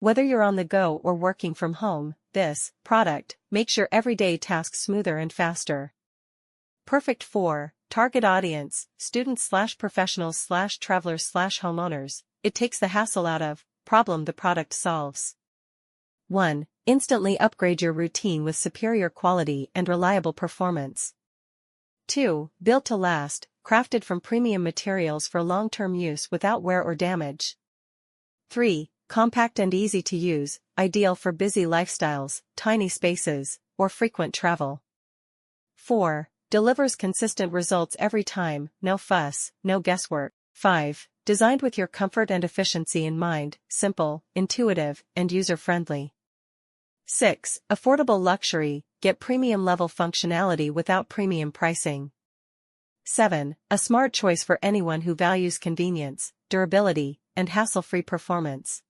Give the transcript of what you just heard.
Whether you're on the go or working from home, this product makes your everyday tasks smoother and faster. Perfect for target audience, students/professionals/travelers/homeowners. It takes the hassle out of problem the product solves. 1. Instantly upgrade your routine with superior quality and reliable performance. 2. Built to last, crafted from premium materials for long-term use without wear or damage. 3. Compact and easy to use, ideal for busy lifestyles, tiny spaces, or frequent travel. 4. Delivers consistent results every time, no fuss, no guesswork. 5. Designed with your comfort and efficiency in mind, simple, intuitive, and user-friendly. 6. Affordable luxury, get premium-level functionality without premium pricing. 7. A smart choice for anyone who values convenience, durability, and hassle-free performance.